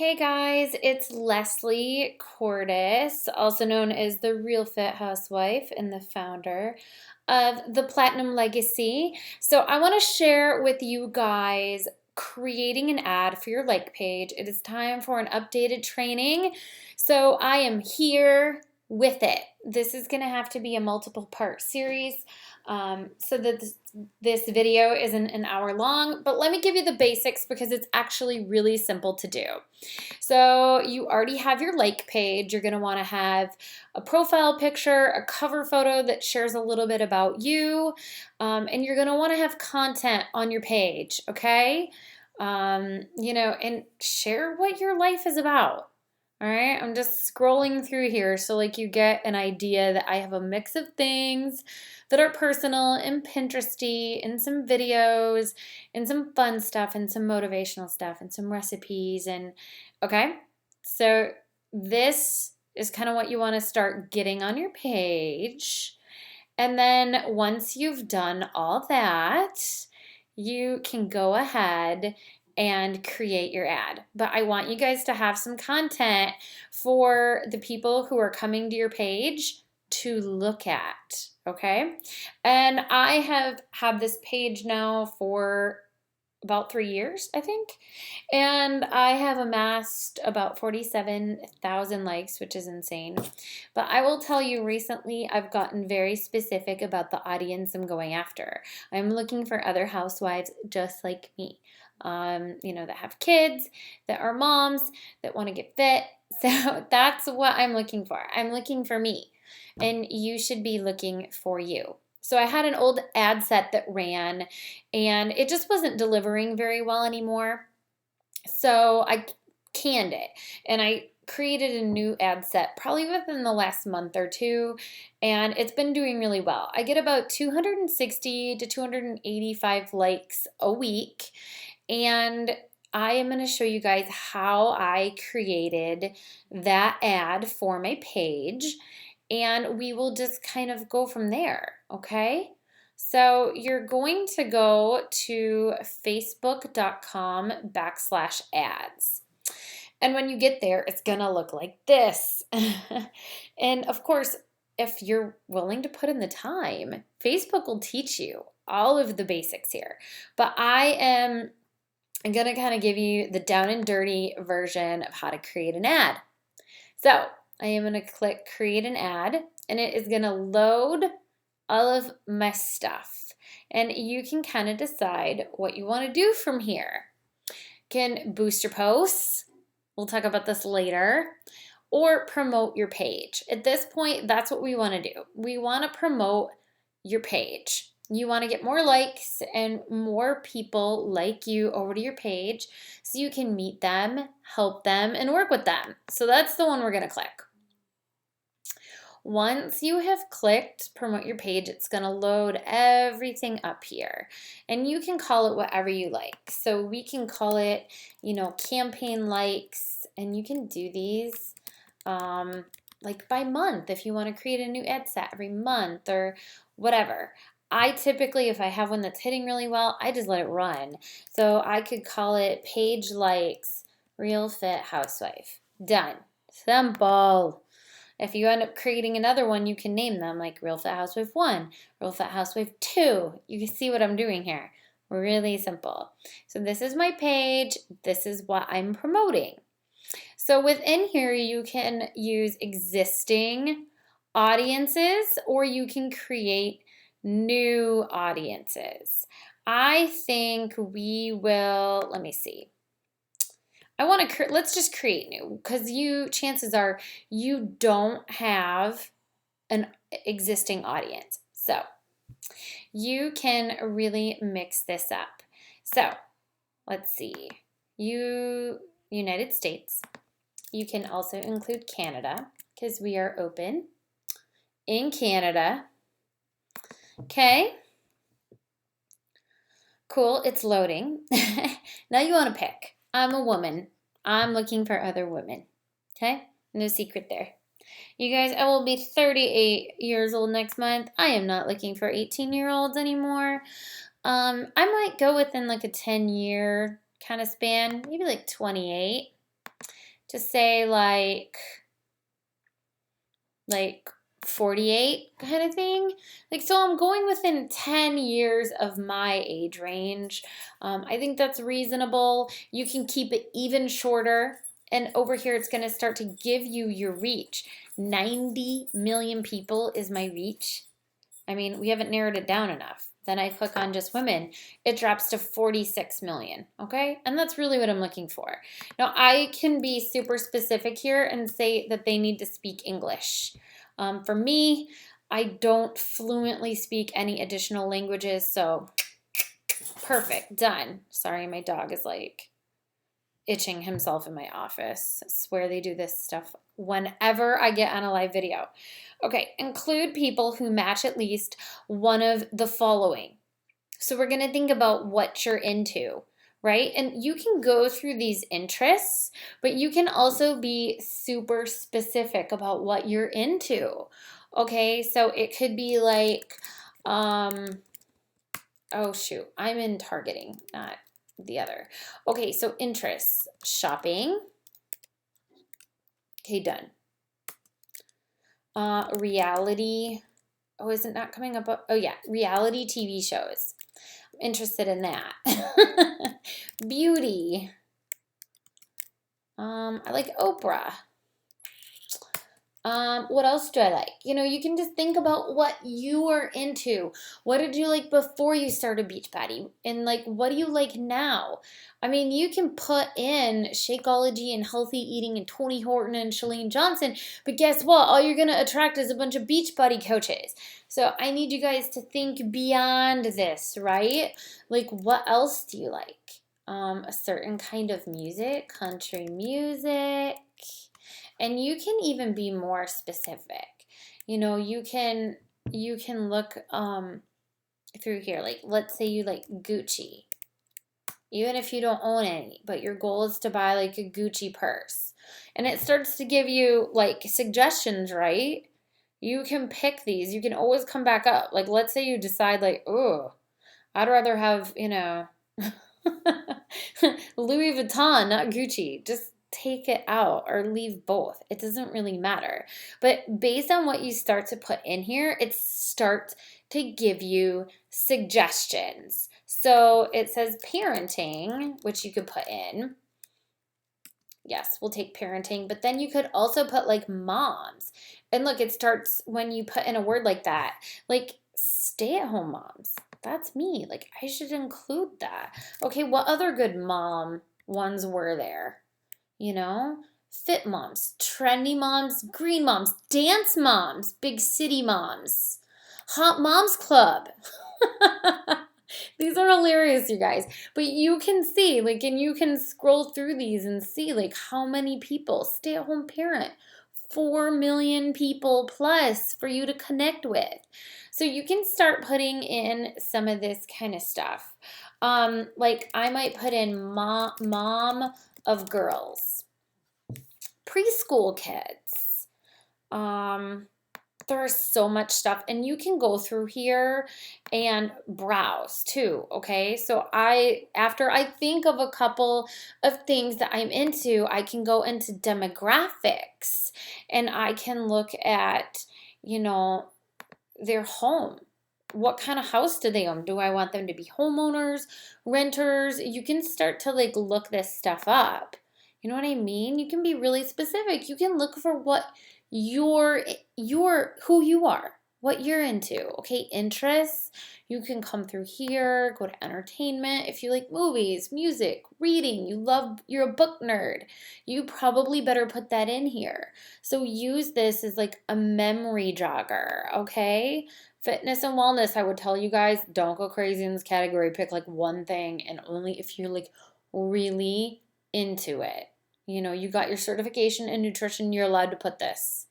Hey guys, it's Leslie Cordes, also known as the Real Fit Housewife and the founder of the Platinum Legacy. So, I want to share with you guys creating an ad for your like page. It is time for an updated training. So, I am here with it. This is going to have to be a multiple part series so that this video isn't an hour long, but let me give you the basics because it's actually really simple to do. So you already have your like page. You're going to want to have a profile picture, a cover photo that shares a little bit about you, and you're going to want to have content on your page, okay? And share what your life is about. All right, I'm just scrolling through here so like you get an idea that I have a mix of things that are personal and Pinteresty and some videos and some fun stuff and some motivational stuff and some recipes and okay. So this is kind of what you want to start getting on your page. And then once you've done all that, you can go ahead and create your ad. But I want you guys to have some content for the people who are coming to your page to look at, okay? And I have had this page now for about 3 years, I think. And I have amassed about 47,000 likes, which is insane. But I will tell you recently, I've gotten very specific about the audience I'm going after. I'm looking for other housewives just like me, that have kids, that are moms, that want to get fit. So that's what I'm looking for. I'm looking for me, and you should be looking for you. So I had an old ad set that ran and it just wasn't delivering very well anymore. So I canned it and I created a new ad set probably within the last month or two, and it's been doing really well. I get about 260 to 285 likes a week, and I am going to show you guys how I created that ad for my page, and we will just kind of go from there, okay? So you're going to go to facebook.com/ads. And when you get there, it's going to look like this. And of course, if you're willing to put in the time, Facebook will teach you all of the basics here. But I'm going to kind of give you the down and dirty version of how to create an ad. So I am going to click create an ad, and it is going to load all of my stuff. And you can kind of decide what you want to do from here. Can boost your posts. We'll talk about this later. Or promote your page. At this point, that's what we want to do. We want to promote your page. You want to get more likes and more people like you over to your page so you can meet them, help them, and work with them. So that's the one we're going to click. Once you have clicked promote your page, it's going to load everything up here, and you can call it whatever you like. So we can call it, campaign likes, and you can do these like by month if you want to create a new ad set every month or whatever. I typically, if I have one that's hitting really well, I just let it run. So I could call it page likes Real Fit Housewife. Done. Simple. If you end up creating another one, you can name them like Real Fit Housewife 1, Real Fit Housewife 2. You can see what I'm doing here. Really simple. So this is my page. This is what I'm promoting. So within here, you can use existing audiences or you can create new audiences. I think we will, let me see. Let's just create new because chances are you don't have an existing audience. So you can really mix this up. So let's see, United States. You can also include Canada because we are open in Canada. Okay. Cool, it's loading. Now you want to pick. I'm a woman. I'm looking for other women. Okay? No secret there. You guys, I will be 38 years old next month. I am not looking for 18-year-olds anymore. I might go within like a 10-year kind of span, maybe like 28. to say like 48 kind of thing. Like, so I'm going within 10 years of my age range. I think that's reasonable. You can keep it even shorter. And over here, it's going to start to give you your reach. 90 million people is my reach. I mean, we haven't narrowed it down enough. Then I click on just women. It drops to 46 million, okay? And that's really what I'm looking for. Now, I can be super specific here and say that they need to speak English. For me, I don't fluently speak any additional languages, so perfect, done. Sorry, my dog is like itching himself in my office. I swear they do this stuff whenever I get on a live video. Okay, include people who match at least one of the following. So we're going to think about what you're into, right? And you can go through these interests, but you can also be super specific about what you're into. Okay, so it could be like, oh shoot, I'm in targeting, not the other. Okay, so interests, shopping. Okay, done. Reality. Oh, is it not coming up? Oh yeah, reality TV shows. I'm interested in that. Beauty. I like Oprah. What else do I like? You know, you can just think about what you are into. What did you like before you started Beachbody? And like, what do you like now? I mean, you can put in Shakeology and healthy eating and Tony Horton and Shalene Johnson, but guess what? All you're going to attract is a bunch of Beachbody coaches. So I need you guys to think beyond this, right? Like, what else do you like? A certain kind of music, country music. And you can even be more specific. You know, you can look through here. Like, let's say you like Gucci. Even if you don't own any, but your goal is to buy like a Gucci purse. And it starts to give you like suggestions, right? You can pick these. You can always come back up. Like, let's say you decide like, oh, I'd rather have, you know, Louis Vuitton, not Gucci. Just take it out or leave both. It doesn't really matter. But based on what you start to put in here, it starts to give you suggestions. So it says parenting, which you could put in. Yes, we'll take parenting, but then you could also put like moms. And look, it starts when you put in a word like that, like stay-at-home moms. That's me. Like, I should include that. Okay, what other good mom ones were there? You know, fit moms, trendy moms, green moms, dance moms, big city moms, hot moms club. These are hilarious, you guys. But you can see, like, and you can scroll through these and see, like, how many people, stay-at-home parent, 4 million people plus for you to connect with. So you can start putting in some of this kind of stuff. Like, I might put in mom of girls, preschool kids. There's so much stuff, and you can go through here and browse too, okay? So after I think of a couple of things that I'm into, I can go into demographics and I can look at, you know, their home. What kind of house do they own? Do I want them to be homeowners, renters? You can start to like look this stuff up. You know what I mean? You can be really specific. You can look for what your who you are, what you're into. Okay, interests. You can come through here, go to entertainment. If you like movies, music, reading, you're a book nerd, you probably better put that in here. So use this as like a memory jogger, okay? Fitness and wellness, I would tell you guys, don't go crazy in this category. Pick like one thing, and only if you're like really into it. You know, you got your certification in nutrition, you're allowed to put this.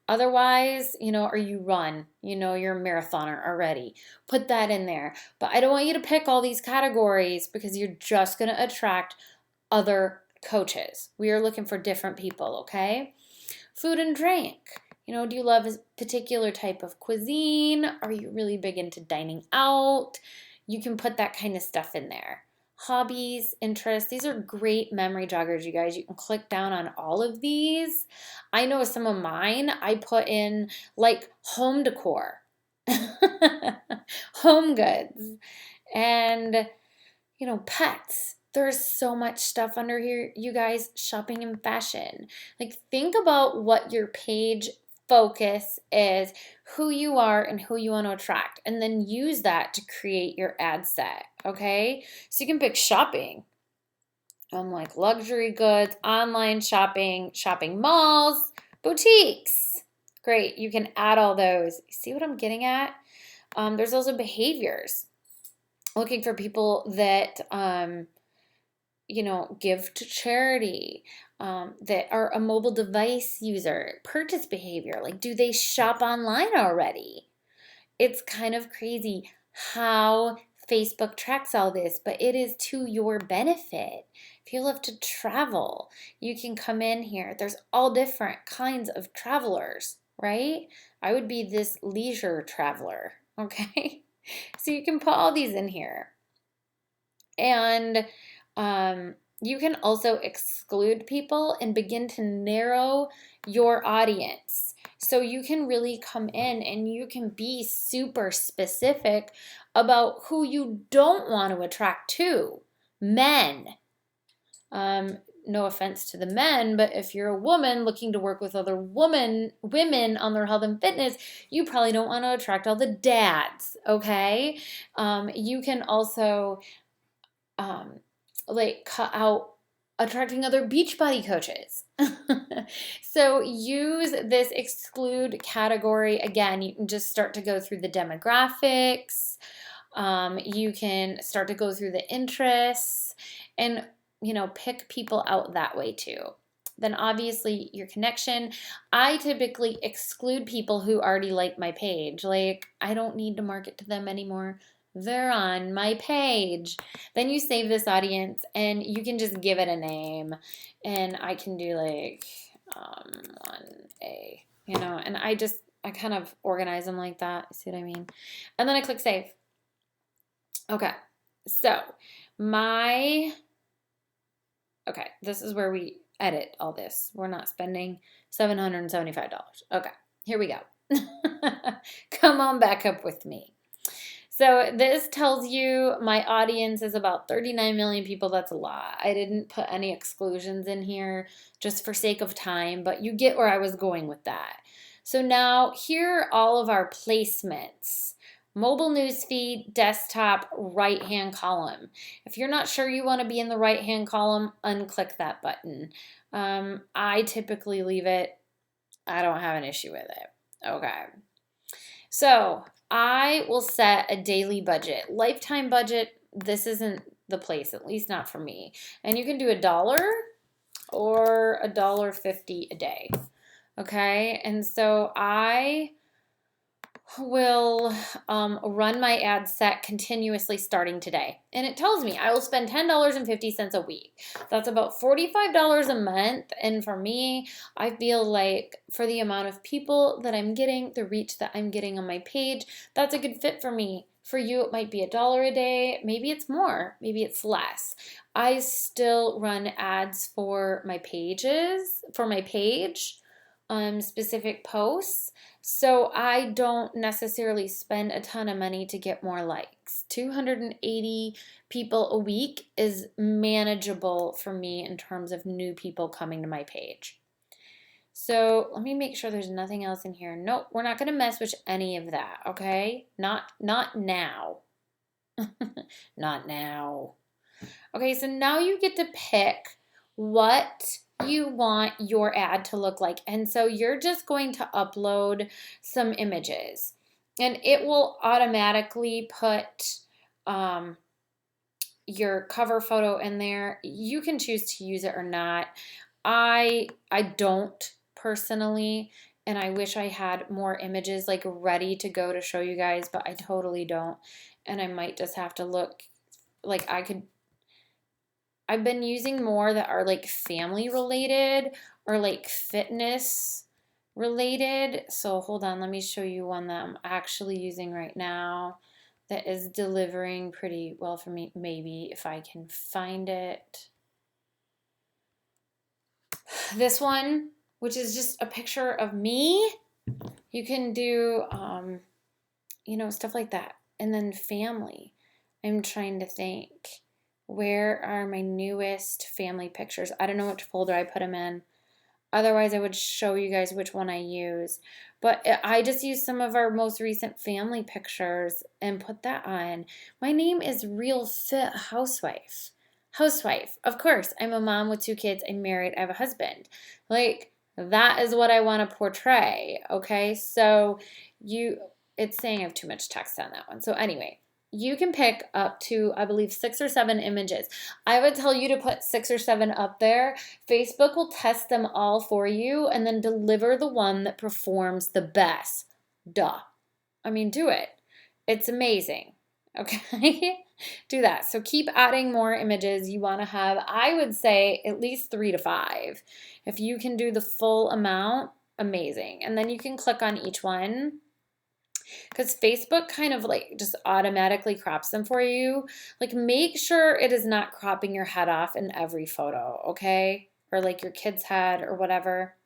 Otherwise, you know, or you run, you know, you're a marathoner already. Put that in there. But I don't want you to pick all these categories because you're just going to attract other coaches. We are looking for different people, okay? Food and drink. You know, do you love a particular type of cuisine? Are you really big into dining out? You can put that kind of stuff in there. hobbies, interests. These are great memory joggers, you guys. You can click down on all of these. I know some of mine, I put in like home decor, home goods, and pets. There's so much stuff under here, you guys. Shopping and fashion. Like, think about what your page focus is, who you are, and who you want to attract, and then use that to create your ad set, okay? So you can pick shopping, like luxury goods, online shopping, shopping malls, boutiques. Great, you can add all those. See what I'm getting at? There's also behaviors. Looking for people that give to charity, that are a mobile device user, purchase behavior. Like, do they shop online already? It's kind of crazy how Facebook tracks all this, but it is to your benefit. If you love to travel, you can come in here. There's all different kinds of travelers, right? I would be this leisure traveler, okay? So you can put all these in here. And you can also exclude people and begin to narrow your audience. So you can really come in and you can be super specific about who you don't want to attract to. Men. No offense to the men, but if you're a woman looking to work with other women on their health and fitness, you probably don't want to attract all the dads, okay? You can also like cut out attracting other Beachbody coaches. So use this exclude category. Again, you can just start to go through the demographics. You can start to go through the interests and, pick people out that way too. Then obviously your connection. I typically exclude people who already like my page. Like, I don't need to market to them anymore. They're on my page. Then you save this audience and you can just give it a name. And I can do like 1A, and I kind of organize them like that. See what I mean? And then I click save. Okay. So this is where we edit all this. We're not spending $775. Okay, here we go. Come on back up with me. So this tells you my audience is about 39 million people. That's a lot. I didn't put any exclusions in here just for sake of time, but you get where I was going with that. So now here are all of our placements. Mobile newsfeed, desktop, right-hand column. If you're not sure you want to be in the right-hand column, unclick that button. I typically leave it. I don't have an issue with it. Okay. So I will set a daily budget. Lifetime budget, this isn't the place, at least not for me. And you can do $1 or $1.50 a day. Okay, and so I will run my ad set continuously starting today. And it tells me I will spend $10.50 a week. That's about $45 a month. And for me, I feel like for the amount of people that I'm getting, the reach that I'm getting on my page, that's a good fit for me. For you, it might be $1 a day. Maybe it's more. Maybe it's less. I still run ads for my pages, for my page, specific posts. So I don't necessarily spend a ton of money to get more likes. 280 people a week is manageable for me in terms of new people coming to my page. So let me make sure there's nothing else in here. Nope, we're not going to mess with any of that, okay? Not now. Not now. Okay, so now you get to pick what you want your ad to look like. And so you're just going to upload some images and it will automatically put your cover photo in there. You can choose to use it or not. I don't personally, and I wish I had more images like ready to go to show you guys, but I totally don't. And I might just have to look like I've been using more that are like family related or like fitness related. So hold on, let me show you one that I'm actually using right now that is delivering pretty well for me. Maybe if I can find it. This one, which is just a picture of me. You can do, stuff like that. And then family. I'm trying to think. Where are my newest family pictures? I don't know which folder I put them in. Otherwise, I would show you guys which one I use. But I just used some of our most recent family pictures and put that on. My name is Real Fit Housewife. Housewife. Of course, I'm a mom with 2 kids. I'm married. I have a husband. Like, that is what I want to portray. Okay? So, it's saying I have too much text on that one. So, anyway. You can pick up to, I believe, 6 or 7 images. I would tell you to put 6 or 7 up there. Facebook will test them all for you and then deliver the one that performs the best. Duh. I mean, do it. It's amazing. Okay? Do that. So keep adding more images. You want to have, I would say, at least 3 to 5. If you can do the full amount, amazing. And then you can click on each one, because Facebook kind of like just automatically crops them for you. Like, make sure it is not cropping your head off in every photo, okay? Or like your kid's head or whatever.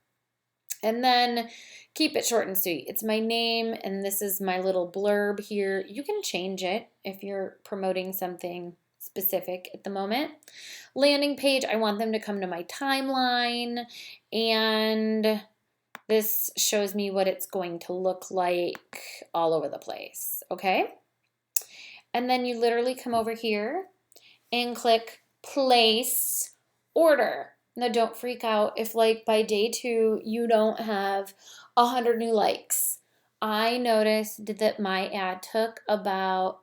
And then keep it short and sweet. It's my name and this is my little blurb here. You can change it if you're promoting something specific at the moment. Landing page, I want them to come to my timeline, and this shows me what it's going to look like all over the place, okay? And then you literally come over here and click place order. Now don't freak out if like by day 2 you don't have 100 new likes. I noticed that my ad took about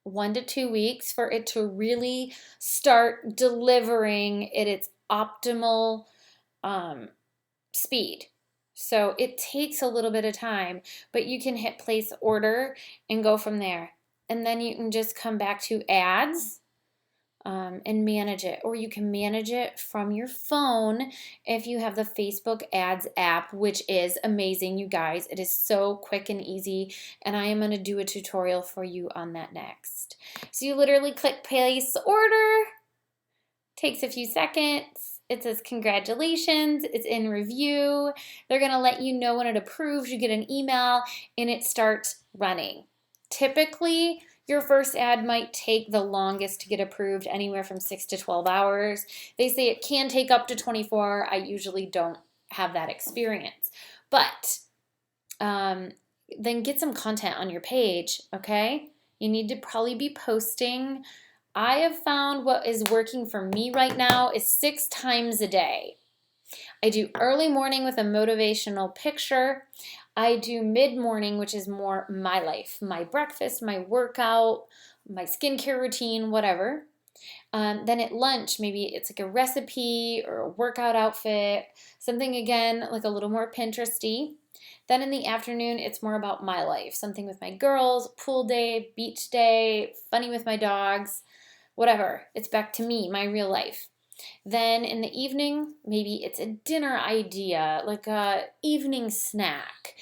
1 to 2 weeks for it to really start delivering at its optimal speed. So it takes a little bit of time, but you can hit place order and go from there. And then you can just come back to ads and manage it. Or you can manage it from your phone if you have the Facebook ads app, which is amazing, you guys. It is so quick and easy. And I am going to do a tutorial for you on that next. So you literally click place order. Takes a few seconds. It says congratulations, it's in review. They're gonna let you know when it approves. You get an email and it starts running. Typically, your first ad might take the longest to get approved, anywhere from 6 to 12 hours. They say it can take up to 24. I usually don't have that experience. But then get some content on your page, okay? You need to probably be posting. I have found what is working for me right now is 6 times a day. I do early morning with a motivational picture. I do mid-morning, which is more my life, my breakfast, my workout, my skincare routine, whatever. Then at lunch, maybe it's like a recipe or a workout outfit, something again like a little more Pinteresty. Then in the afternoon, it's more about my life, something with my girls, pool day, beach day, funny with my dogs. Whatever, it's back to me, my real life. Then in the evening, maybe it's a dinner idea, like a evening snack,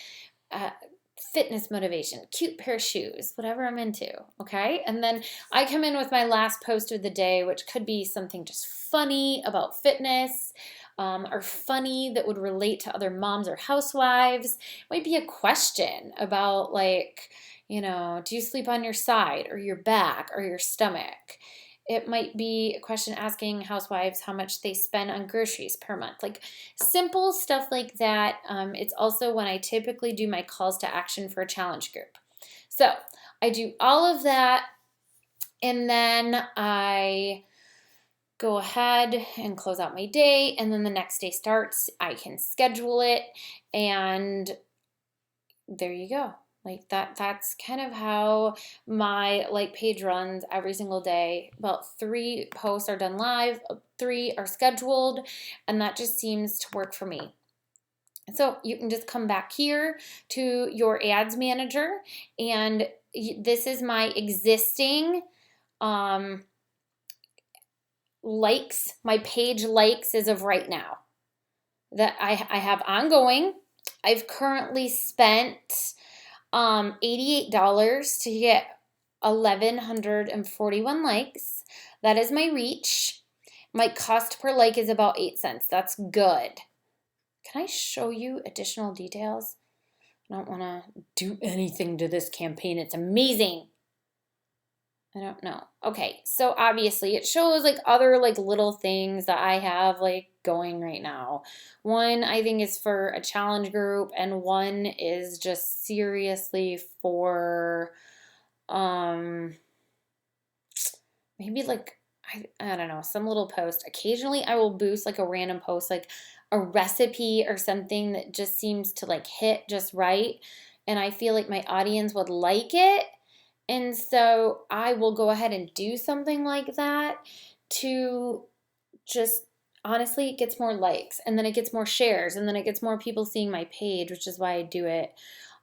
fitness motivation, cute pair of shoes, whatever I'm into, okay? And then I come in with my last post of the day, which could be something just funny about fitness, or funny that would relate to other moms or housewives. It might be a question about like, do you sleep on your side or your back or your stomach? It might be a question asking housewives how much they spend on groceries per month. Like simple stuff like that. It's also when I typically do my calls to action for a challenge group. So I do all of that, and then I go ahead and close out my day, and then the next day starts. I can schedule it, and there you go. Like that's kind of how my like page runs every single day. About 3 posts are done live, 3 are scheduled, and that just seems to work for me. So you can just come back here to your ads manager, and this is my existing likes, my page likes as of right now that I have ongoing. I've currently spent $88 to get 1,141 likes. That is my reach. My cost per like is about 8 cents. That's good. Can I show you additional details? I don't want to do anything to this campaign. It's amazing. I don't know. Okay, so obviously it shows like other like little things that I have like going right now. One I think is for a challenge group, and one is just seriously for um maybe like I don't know, some little post. Occasionally I will boost like a random post, like a recipe or something that just seems to like hit just right, and I feel like my audience would like it. And so I will go ahead and do something like that to just honestly, it gets more likes, and then it gets more shares, and then it gets more people seeing my page, which is why I do it.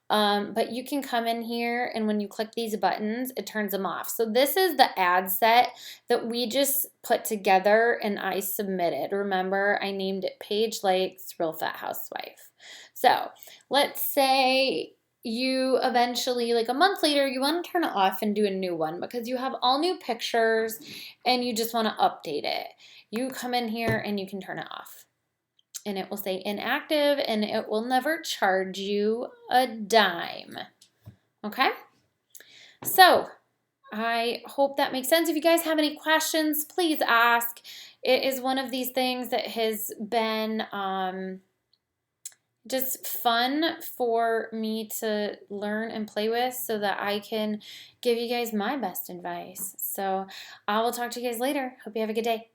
But you can come in here, and when you click these buttons, it turns them off. So this is the ad set that we just put together and I submitted. Remember, I named it Page Likes Real Fat Housewife. So let's say you eventually, like a month later, you want to turn it off and do a new one because you have all new pictures and you just want to update it. You come in here and you can turn it off. And it will say inactive, and it will never charge you a dime. Okay? So I hope that makes sense. If you guys have any questions, please ask. It is one of these things that has been just fun for me to learn and play with so that I can give you guys my best advice. So I will talk to you guys later. Hope you have a good day.